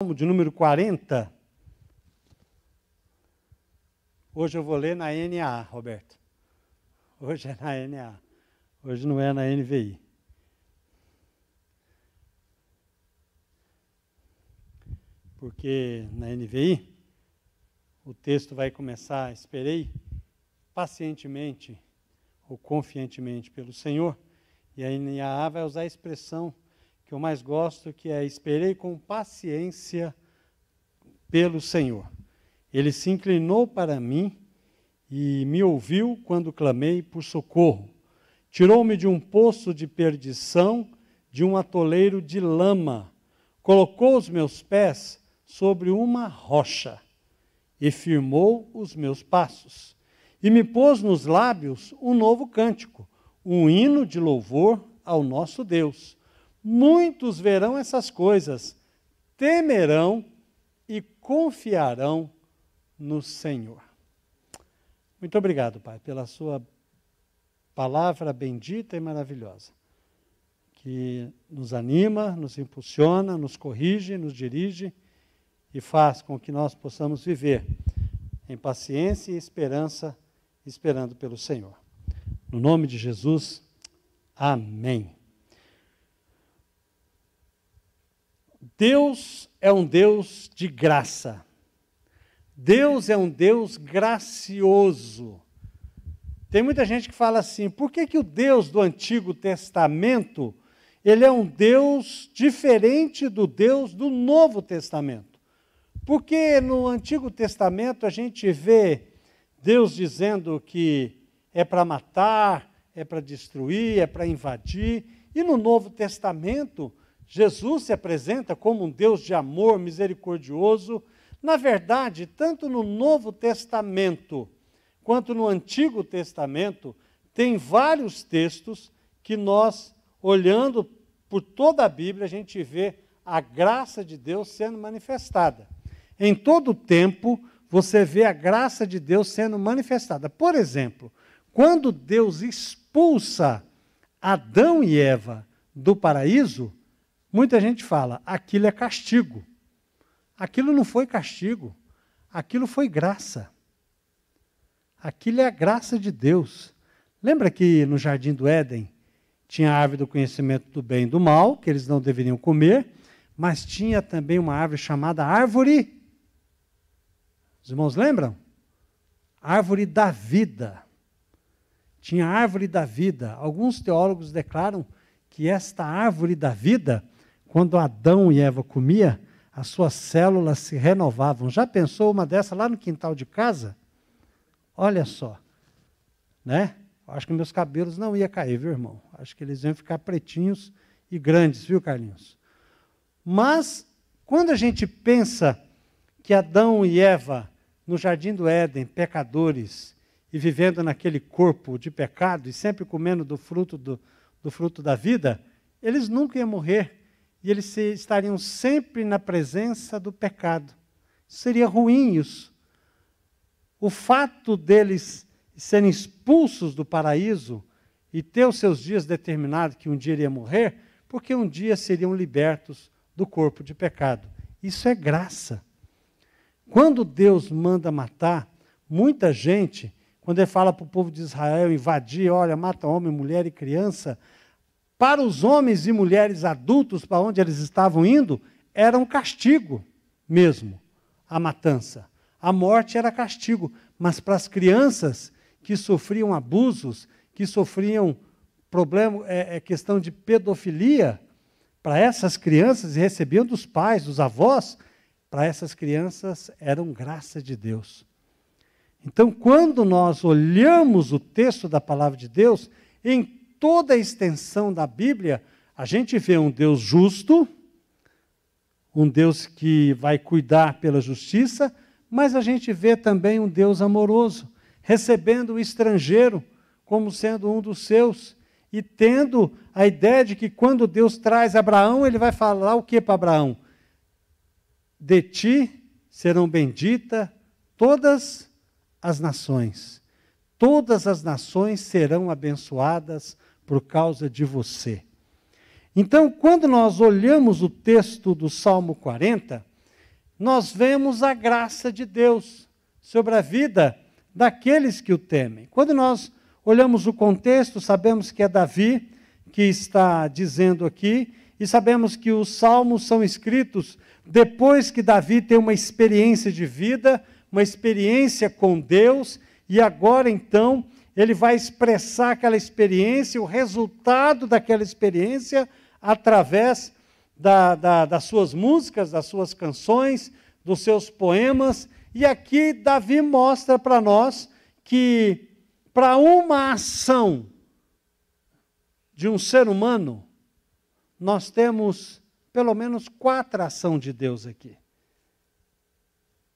Salmo de número 40. Hoje eu vou ler na NAA, Roberto. Hoje é na NAA. Hoje não é na NVI. Porque na NVI, o texto vai começar, esperei pacientemente ou confiantemente pelo Senhor. E a NAA vai usar a expressão que eu mais gosto, que é esperei com paciência pelo Senhor. Ele se inclinou para mim e me ouviu quando clamei por socorro. Tirou-me de um poço de perdição, de um atoleiro de lama. Colocou os meus pés sobre uma rocha e firmou os meus passos. E me pôs nos lábios um novo cântico, um hino de louvor ao nosso Deus. Muitos verão essas coisas, temerão e confiarão no Senhor. Muito obrigado, Pai, pela sua palavra bendita e maravilhosa, que nos anima, nos impulsiona, nos corrige, nos dirige e faz com que nós possamos viver em paciência e esperança, esperando pelo Senhor. No nome de Jesus, amém. Deus é um Deus de graça. Deus é um Deus gracioso. Tem muita gente que fala assim, por que o Deus do Antigo Testamento, ele é um Deus diferente do Deus do Novo Testamento? Porque no Antigo Testamento a gente vê Deus dizendo que é para matar, é para destruir, é para invadir, e no Novo Testamento Jesus se apresenta como um Deus de amor misericordioso. Na verdade, tanto no Novo Testamento quanto no Antigo Testamento, tem vários textos que nós, olhando por toda a Bíblia, a gente vê a graça de Deus sendo manifestada. Em todo o tempo, você vê a graça de Deus sendo manifestada. Por exemplo, quando Deus expulsa Adão e Eva do paraíso, muita gente fala, aquilo é castigo. Aquilo não foi castigo, aquilo foi graça. Aquilo é a graça de Deus. Lembra que no Jardim do Éden tinha a árvore do conhecimento do bem e do mal, que eles não deveriam comer, mas tinha também uma árvore chamada árvore. Os irmãos lembram? Árvore da vida. Tinha a árvore da vida. Alguns teólogos declaram que esta árvore da vida, quando Adão e Eva comiam, as suas células se renovavam. Já pensou uma dessa lá no quintal de casa? Olha só, né? Acho que meus cabelos não iam cair, viu, irmão? Acho que eles iam ficar pretinhos e grandes, viu, Carlinhos? Mas, quando a gente pensa que Adão e Eva, no Jardim do Éden, pecadores, e vivendo naquele corpo de pecado, e sempre comendo do fruto da vida, eles nunca iam morrer. E eles estariam sempre na presença do pecado. Seria ruim isso. O fato deles serem expulsos do paraíso e ter os seus dias determinados que um dia iriam morrer, porque um dia seriam libertos do corpo de pecado. Isso é graça. Quando Deus manda matar, muita gente, quando ele fala para o povo de Israel invadir, olha, mata homem, mulher e criança, para os homens e mulheres adultos, para onde eles estavam indo, era um castigo mesmo, a matança. A morte era castigo, mas para as crianças que sofriam abusos, que sofriam questão de pedofilia, para essas crianças, e recebiam dos pais, dos avós, para essas crianças eram graça de Deus. Então, quando nós olhamos o texto da palavra de Deus, em toda a extensão da Bíblia, a gente vê um Deus justo, um Deus que vai cuidar pela justiça, mas a gente vê também um Deus amoroso, recebendo o estrangeiro como sendo um dos seus, e tendo a ideia de que quando Deus traz Abraão, ele vai falar o que para Abraão? De ti serão benditas todas as nações. Todas as nações serão abençoadas por causa de você. Então, quando nós olhamos o texto do Salmo 40, nós vemos a graça de Deus sobre a vida daqueles que o temem. Quando nós olhamos o contexto, sabemos que é Davi que está dizendo aqui, e sabemos que os salmos são escritos depois que Davi tem uma experiência de vida, uma experiência com Deus, e agora então ele vai expressar aquela experiência, o resultado daquela experiência, através das suas músicas, das suas canções, dos seus poemas. E aqui Davi mostra para nós que para uma ação de um ser humano, nós temos pelo menos 4 ações de Deus aqui.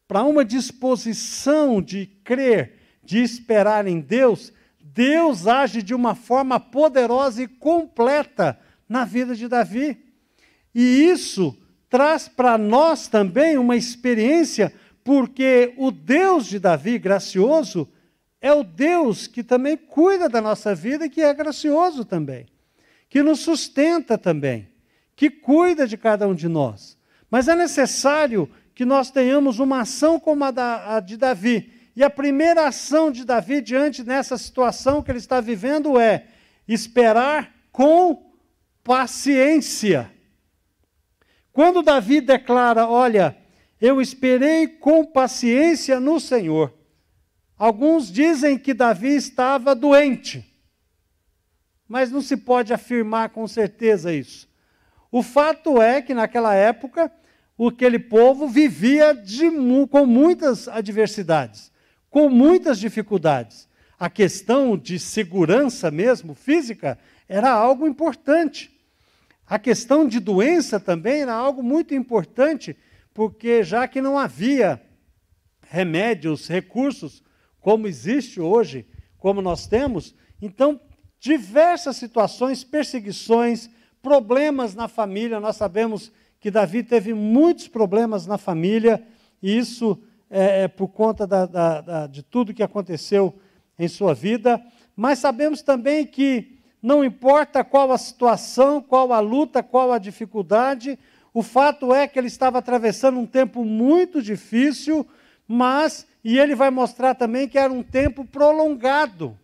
Para uma disposição de crer, de esperar em Deus, Deus age de uma forma poderosa e completa na vida de Davi. E isso traz para nós também uma experiência, porque o Deus de Davi, gracioso, é o Deus que também cuida da nossa vida e que é gracioso também, que nos sustenta também, que cuida de cada um de nós. Mas é necessário que nós tenhamos uma ação como a de Davi. E a primeira ação de Davi diante dessa situação que ele está vivendo é esperar com paciência. Quando Davi declara, olha, eu esperei com paciência no Senhor. Alguns dizem que Davi estava doente, mas não se pode afirmar com certeza isso. O fato é que naquela época, aquele povo vivia com muitas adversidades, com muitas dificuldades. A questão de segurança mesmo, física, era algo importante. A questão de doença também era algo muito importante, porque já que não havia remédios, recursos, como existe hoje, como nós temos, então diversas situações, perseguições, problemas na família. Nós sabemos que Davi teve muitos problemas na família, e isso é por conta de tudo que aconteceu em sua vida. Mas sabemos também que não importa qual a situação, qual a luta, qual a dificuldade, o fato é que ele estava atravessando um tempo muito difícil, e ele vai mostrar também que era um tempo prolongado.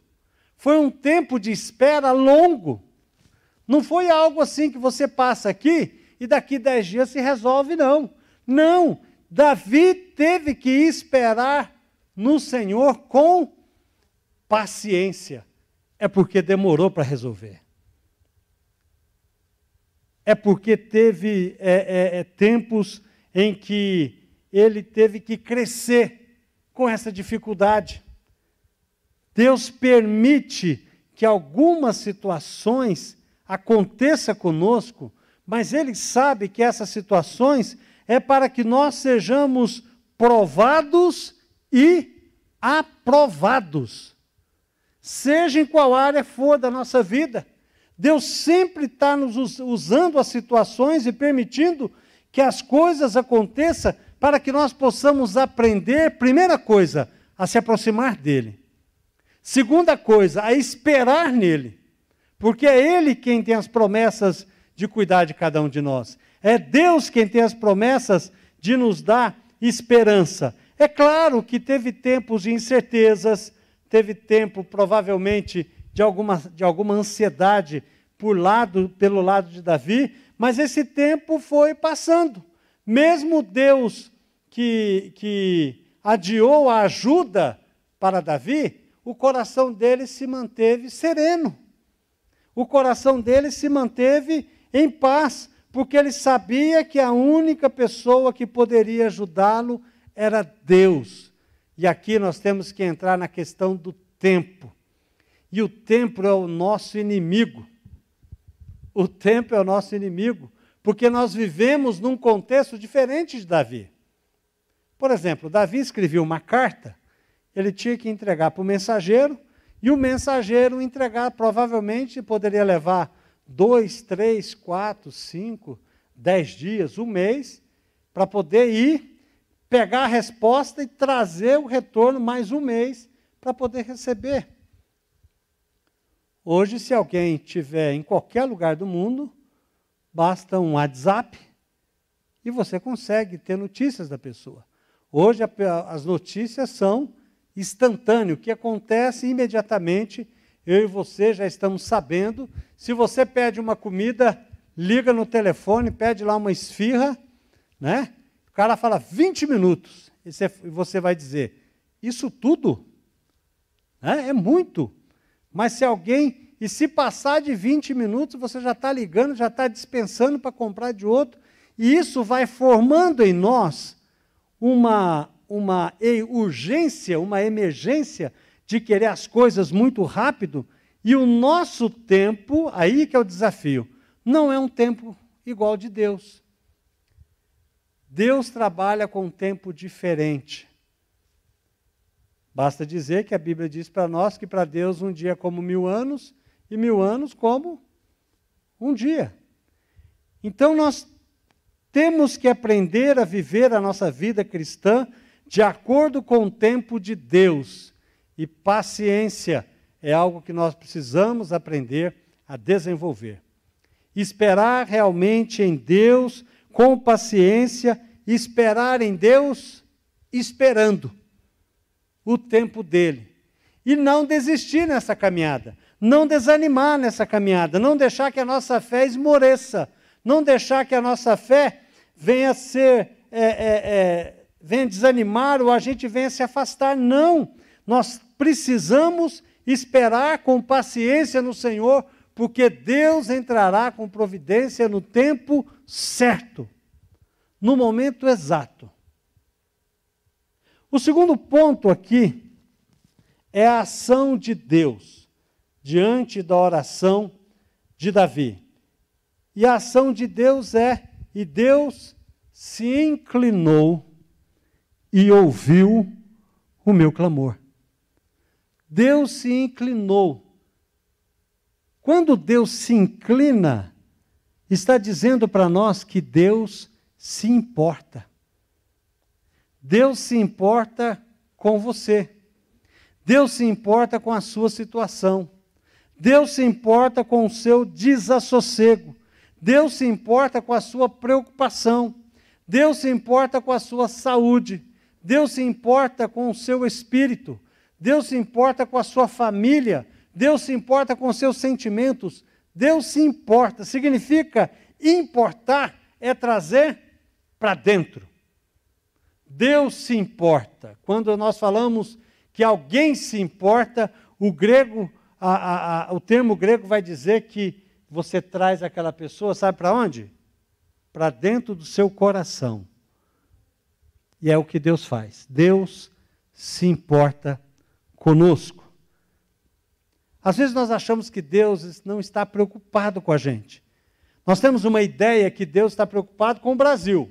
Foi um tempo de espera longo. Não foi algo assim que você passa aqui e daqui 10 dias se resolve, não. Não, Davi teve que esperar no Senhor com paciência. É porque demorou para resolver. É porque teve tempos em que ele teve que crescer com essa dificuldade. Deus permite que algumas situações aconteçam conosco, mas Ele sabe que essas situações é para que nós sejamos provados e aprovados. Seja em qual área for da nossa vida, Deus sempre está nos usando as situações e permitindo que as coisas aconteçam para que nós possamos aprender, primeira coisa, a se aproximar dEle. Segunda coisa, a esperar nele, porque é Ele quem tem as promessas de cuidar de cada um de nós. É Deus quem tem as promessas de nos dar esperança. É claro que teve tempos de incertezas, teve tempo, provavelmente, de alguma ansiedade pelo lado de Davi, mas esse tempo foi passando. Mesmo Deus que adiou a ajuda para Davi, o coração dele se manteve sereno. O coração dele se manteve em paz, porque ele sabia que a única pessoa que poderia ajudá-lo era Deus. E aqui nós temos que entrar na questão do tempo. E o tempo é o nosso inimigo. O tempo é o nosso inimigo, porque nós vivemos num contexto diferente de Davi. Por exemplo, Davi escreveu uma carta, ele tinha que entregar para o mensageiro, e o mensageiro entregar, provavelmente, poderia levar 2, 3, 4, 5, 10 dias, um mês, para poder ir, pegar a resposta e trazer o retorno mais um mês para poder receber. Hoje, se alguém estiver em qualquer lugar do mundo, basta um WhatsApp e você consegue ter notícias da pessoa. Hoje as notícias são instantâneas, o que acontece imediatamente, eu e você já estamos sabendo. Se você pede uma comida, liga no telefone, pede lá uma esfirra, né? O cara fala 20 minutos, e você vai dizer, isso tudo? É muito. Mas se passar de 20 minutos, você já está ligando, já está dispensando para comprar de outro, e isso vai formando em nós uma urgência, uma emergência de querer as coisas muito rápido, e o nosso tempo, aí que é o desafio, não é um tempo igual de Deus. Deus trabalha com um tempo diferente. Basta dizer que a Bíblia diz para nós que para Deus um dia é como 1000 anos, e 1000 anos como um dia. Então nós temos que aprender a viver a nossa vida cristã de acordo com o tempo de Deus. E paciência é algo que nós precisamos aprender a desenvolver. Esperar realmente em Deus com paciência, esperar em Deus esperando o tempo dele. E não desistir nessa caminhada, não desanimar nessa caminhada, não deixar que a nossa fé esmoreça, não deixar que a nossa fé venha venha desanimar ou a gente venha se afastar. Não, nós precisamos esperar com paciência no Senhor, porque Deus entrará com providência no tempo certo, no momento exato. O segundo ponto aqui é a ação de Deus diante da oração de Davi. E a ação de Deus e Deus se inclinou e ouviu o meu clamor. Deus se inclinou. Quando Deus se inclina, está dizendo para nós que Deus se importa. Deus se importa com você. Deus se importa com a sua situação. Deus se importa com o seu desassossego. Deus se importa com a sua preocupação. Deus se importa com a sua saúde. Deus se importa com o seu espírito. Deus se importa com a sua família. Deus se importa com os seus sentimentos. Deus se importa. Significa importar é trazer para dentro. Deus se importa. Quando nós falamos que alguém se importa, o termo grego vai dizer que você traz aquela pessoa, sabe para onde? Para dentro do seu coração. E é o que Deus faz. Deus se importa conosco. Às vezes nós achamos que Deus não está preocupado com a gente. Nós temos uma ideia que Deus está preocupado com o Brasil.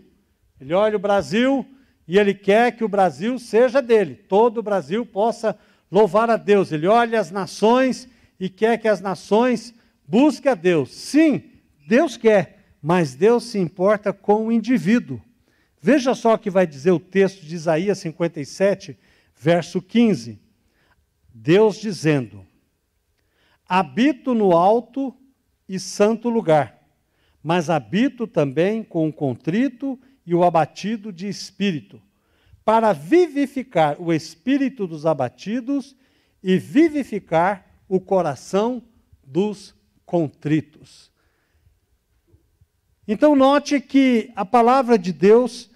Ele olha o Brasil e Ele quer que o Brasil seja dele. Todo o Brasil possa louvar a Deus. Ele olha as nações e quer que as nações busquem a Deus. Sim, Deus quer, mas Deus se importa com o indivíduo. Veja só o que vai dizer o texto de Isaías 57, verso 15. Deus dizendo: habito no alto e santo lugar, mas habito também com o contrito e o abatido de espírito, para vivificar o espírito dos abatidos e vivificar o coração dos contritos. Então note que a palavra de Deus,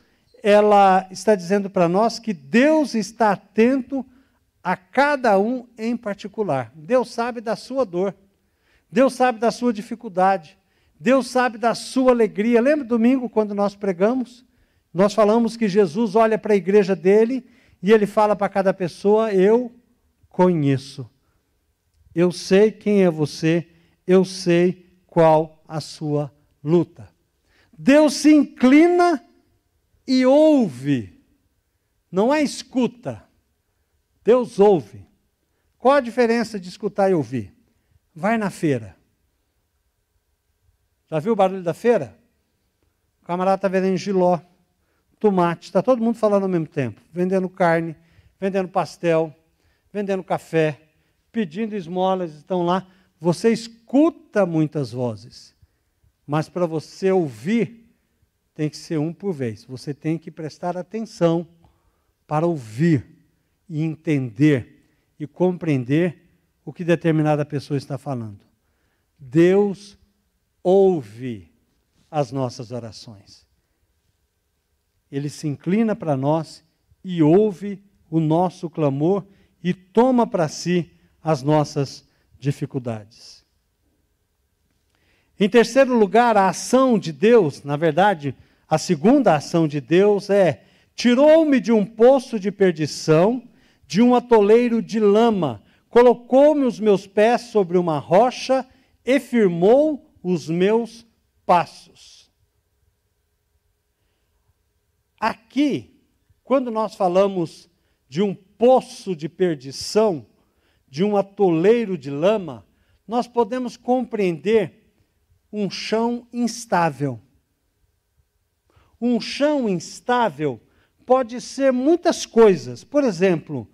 ela está dizendo para nós que Deus está atento a cada um em particular. Deus sabe da sua dor, Deus sabe da sua dificuldade, Deus sabe da sua alegria. Lembra domingo quando nós pregamos? Nós falamos que Jesus olha para a igreja dele e ele fala para cada pessoa: eu conheço, eu sei quem é você, eu sei qual a sua luta. Deus se inclina e ouve, não é escuta. Deus ouve. Qual a diferença de escutar e ouvir? Vai na feira. Já viu o barulho da feira? O camarada está vendendo jiló, tomate, está todo mundo falando ao mesmo tempo. Vendendo carne, vendendo pastel, vendendo café, pedindo esmolas, estão lá. Você escuta muitas vozes, mas para você ouvir, tem que ser um por vez. Você tem que prestar atenção para ouvir e entender e compreender o que determinada pessoa está falando. Deus ouve as nossas orações. Ele se inclina para nós e ouve o nosso clamor e toma para si as nossas dificuldades. Em terceiro lugar, a ação de Deus, na verdade, a segunda ação de Deus é: tirou-me de um poço de perdição, de um atoleiro de lama, colocou-me os meus pés sobre uma rocha e firmou os meus passos. Aqui, quando nós falamos de um poço de perdição, de um atoleiro de lama, nós podemos compreender um chão instável. Um chão instável pode ser muitas coisas. Por exemplo,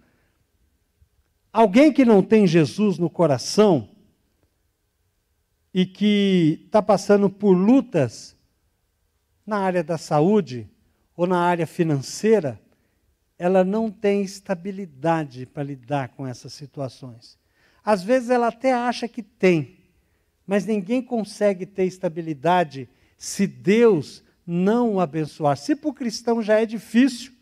alguém que não tem Jesus no coração e que está passando por lutas na área da saúde ou na área financeira, ela não tem estabilidade para lidar com essas situações. Às vezes ela até acha que tem, mas ninguém consegue ter estabilidade se Deus não o abençoar. Se para o cristão já é difícil,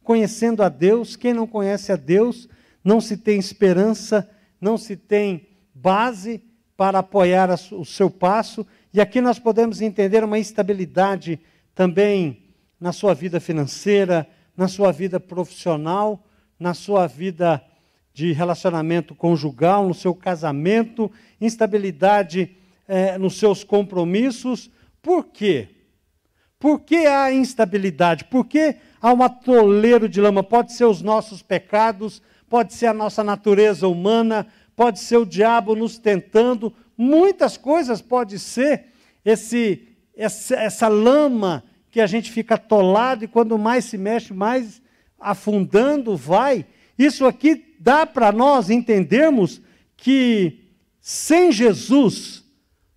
conhecendo a Deus, quem não conhece a Deus, não se tem esperança, não se tem base para apoiar o seu passo. E aqui nós podemos entender uma instabilidade também na sua vida financeira, na sua vida profissional, na sua vida de relacionamento conjugal, no seu casamento, instabilidade nos seus compromissos. Por quê? Por que há instabilidade? Por que há um atoleiro de lama? Pode ser os nossos pecados, pode ser a nossa natureza humana, pode ser o diabo nos tentando, muitas coisas pode ser essa lama que a gente fica atolado e quando mais se mexe, mais afundando vai. Isso aqui dá para nós entendermos que sem Jesus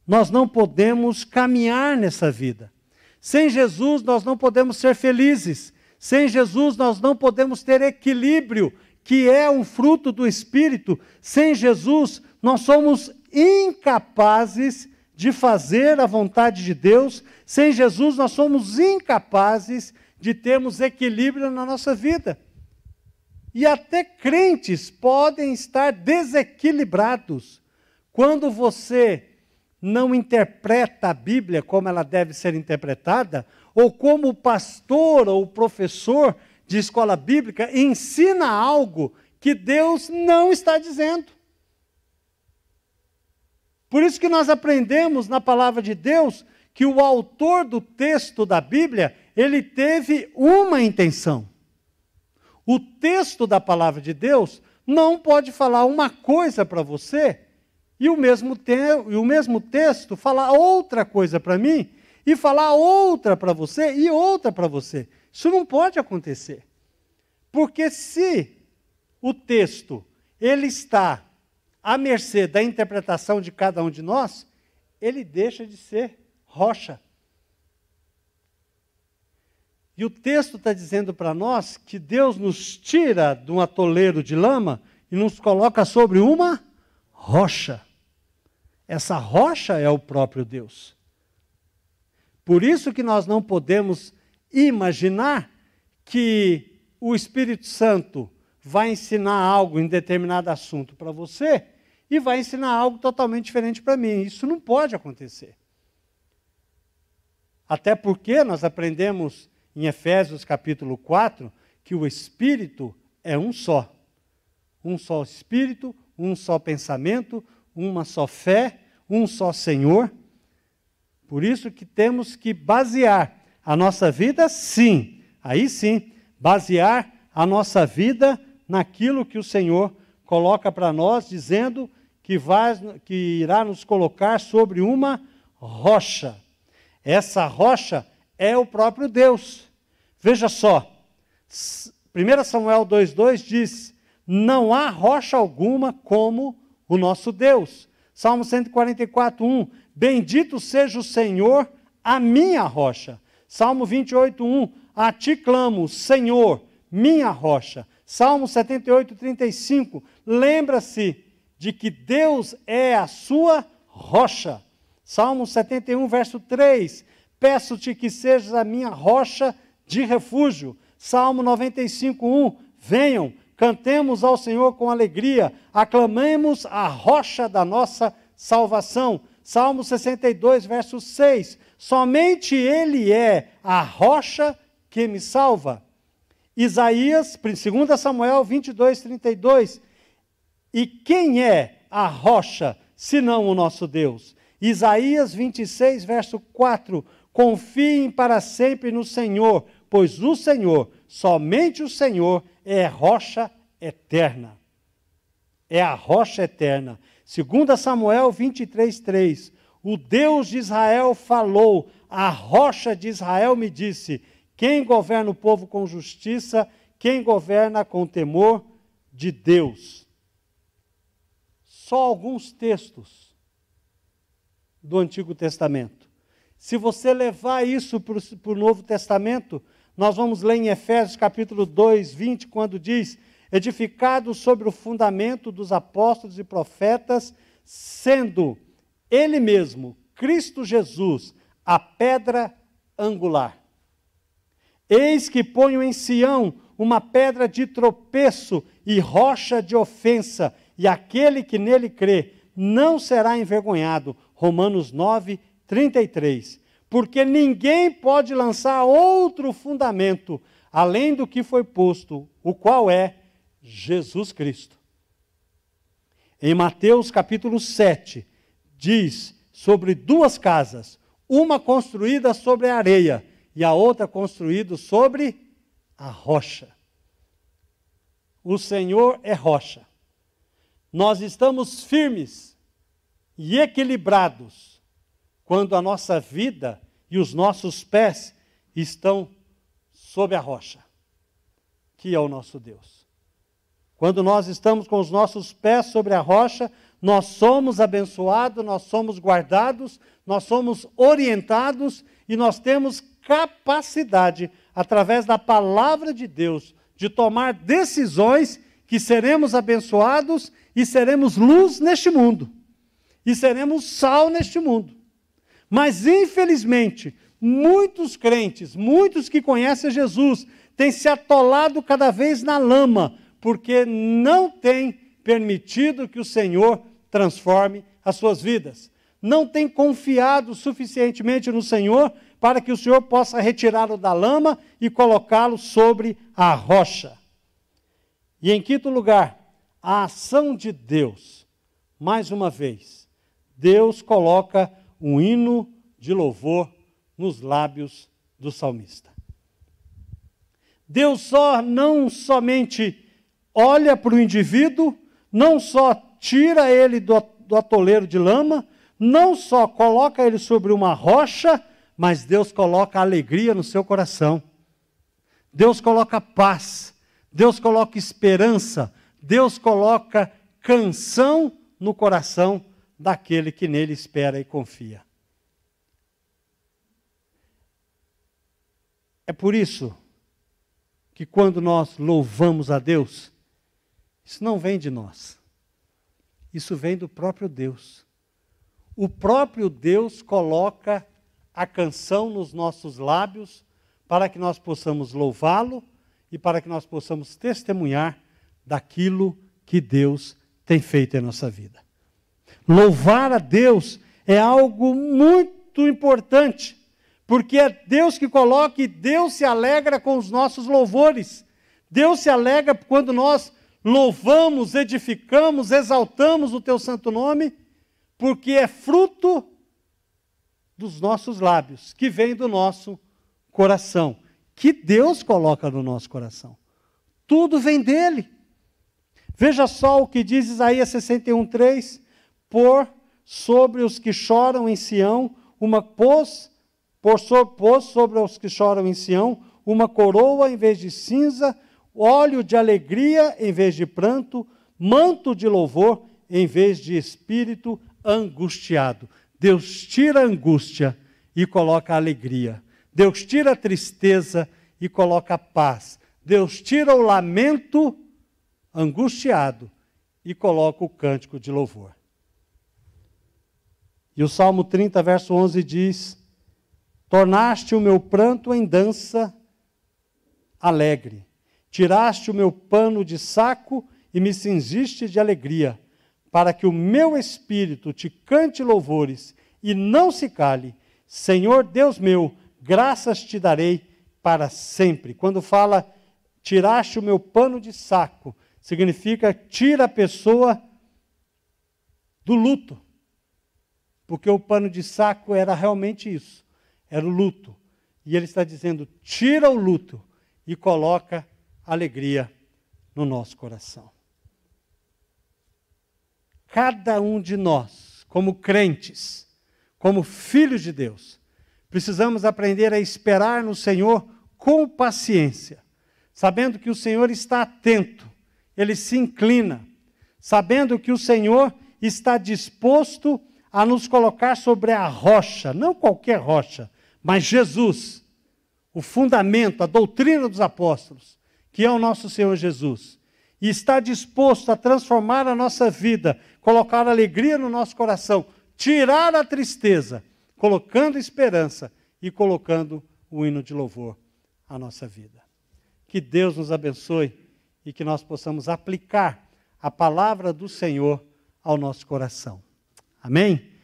nós não podemos caminhar nessa vida. Sem Jesus nós não podemos ser felizes. Sem Jesus nós não podemos ter equilíbrio, que é um fruto do Espírito. Sem Jesus nós somos incapazes de fazer a vontade de Deus. Sem Jesus nós somos incapazes de termos equilíbrio na nossa vida. E até crentes podem estar desequilibrados. Quando você não interpreta a Bíblia como ela deve ser interpretada, ou como o pastor ou o professor de escola bíblica ensina algo que Deus não está dizendo. Por isso que nós aprendemos na palavra de Deus que o autor do texto da Bíblia, ele teve uma intenção. O texto da palavra de Deus não pode falar uma coisa para você e o mesmo texto falar outra coisa para mim e falar outra para você e outra para você. Isso não pode acontecer. Porque se o texto ele está à mercê da interpretação de cada um de nós, ele deixa de ser rocha. E o texto está dizendo para nós que Deus nos tira de um atoleiro de lama e nos coloca sobre uma rocha. Essa rocha é o próprio Deus. Por isso que nós não podemos imaginar que o Espírito Santo vai ensinar algo em determinado assunto para você e vai ensinar algo totalmente diferente para mim. Isso não pode acontecer. Até porque nós aprendemos em Efésios capítulo 4, que o Espírito é um só. Um só Espírito, um só pensamento, uma só fé, um só Senhor. Por isso que temos que basear a nossa vida, sim, aí sim, basear a nossa vida naquilo que o Senhor coloca para nós, dizendo que irá nos colocar sobre uma rocha. Essa rocha é o próprio Deus. Veja só, 1 Samuel 2,2 diz: não há rocha alguma como o nosso Deus. Salmo 144,1: bendito seja o Senhor, a minha rocha. Salmo 28:1, a ti clamo, Senhor, minha rocha. Salmo 78:35, lembra-se de que Deus é a sua rocha. Salmo 71, verso 3, peço-te que sejas a minha rocha de refúgio. Salmo 95:1, venham, cantemos ao Senhor com alegria, aclamemos a rocha da nossa salvação. Salmo 62, verso 6, somente Ele é a rocha que me salva. Isaías, 2 Samuel 22:32, e quem é a rocha, senão o nosso Deus? Isaías 26, verso 4, confiem para sempre no Senhor, pois o Senhor, somente o Senhor, é rocha eterna. É a rocha eterna. 2 Samuel 23:3, o Deus de Israel falou, a rocha de Israel me disse, quem governa o povo com justiça, quem governa com temor de Deus. Só alguns textos do Antigo Testamento. Se você levar isso para o Novo Testamento, nós vamos ler em Efésios capítulo 2, 20, quando diz, edificado sobre o fundamento dos apóstolos e profetas, sendo Ele mesmo, Cristo Jesus, a pedra angular. Eis que ponho em Sião uma pedra de tropeço e rocha de ofensa, e aquele que nele crê não será envergonhado. Romanos 9, 33. Porque ninguém pode lançar outro fundamento, além do que foi posto, o qual é Jesus Cristo. Em Mateus capítulo 7, diz sobre duas casas, uma construída sobre a areia e a outra construída sobre a rocha. O Senhor é rocha. Nós estamos firmes e equilibrados quando a nossa vida e os nossos pés estão sob a rocha, que é o nosso Deus. Quando nós estamos com os nossos pés sobre a rocha, nós somos abençoados, nós somos guardados, nós somos orientados e nós temos capacidade, através da palavra de Deus, de tomar decisões que seremos abençoados e seremos luz neste mundo. E seremos sal neste mundo. Mas, infelizmente, muitos crentes, muitos que conhecem Jesus, têm se atolado cada vez na lama, porque não têm permitido que o Senhor transforme as suas vidas. Não têm confiado suficientemente no Senhor para que o Senhor possa retirá-lo da lama e colocá-lo sobre a rocha. E em quinto lugar, a ação de Deus. Mais uma vez, Deus coloca um hino de louvor nos lábios do salmista. Deus não somente olha para o indivíduo, não só tira ele do atoleiro de lama, não só coloca ele sobre uma rocha, mas Deus coloca alegria no seu coração. Deus coloca paz, Deus coloca esperança, Deus coloca canção no coração daquele que nele espera e confia. É por isso que quando nós louvamos a Deus, isso não vem de nós. Isso vem do próprio Deus. O próprio Deus coloca a canção nos nossos lábios para que nós possamos louvá-lo e para que nós possamos testemunhar daquilo que Deus tem feito em nossa vida. Louvar a Deus é algo muito importante, porque é Deus que coloca e Deus se alegra com os nossos louvores. Deus se alegra quando nós louvamos, edificamos, exaltamos o teu santo nome, porque é fruto dos nossos lábios, que vem do nosso coração, que Deus coloca no nosso coração. Tudo vem dele. Veja só o que diz Isaías 61:3, por sobre os que choram em Sião, pôs sobre os que choram em Sião, uma coroa em vez de cinza, óleo de alegria em vez de pranto, manto de louvor em vez de espírito angustiado. Deus tira a angústia e coloca a alegria. Deus tira a tristeza e coloca a paz. Deus tira o lamento angustiado e coloca o cântico de louvor. E o Salmo 30, verso 11 diz: tornaste o meu pranto em dança alegre, tiraste o meu pano de saco e me cingiste de alegria, para que o meu espírito te cante louvores e não se cale. Senhor Deus meu, graças te darei para sempre. Quando fala tiraste o meu pano de saco, significa tira a pessoa do luto. Porque o pano de saco era realmente isso, era o luto. E ele está dizendo, tira o luto e coloca alegria no nosso coração. Cada um de nós, como crentes, como filhos de Deus, precisamos aprender a esperar no Senhor com paciência, sabendo que o Senhor está atento, Ele se inclina, sabendo que o Senhor está disposto a nos colocar sobre a rocha, não qualquer rocha, mas Jesus, o fundamento, a doutrina dos apóstolos, que é o nosso Senhor Jesus, e está disposto a transformar a nossa vida, colocar alegria no nosso coração, tirar a tristeza, colocando esperança e colocando o hino de louvor à nossa vida. Que Deus nos abençoe e que nós possamos aplicar a palavra do Senhor ao nosso coração. Amém?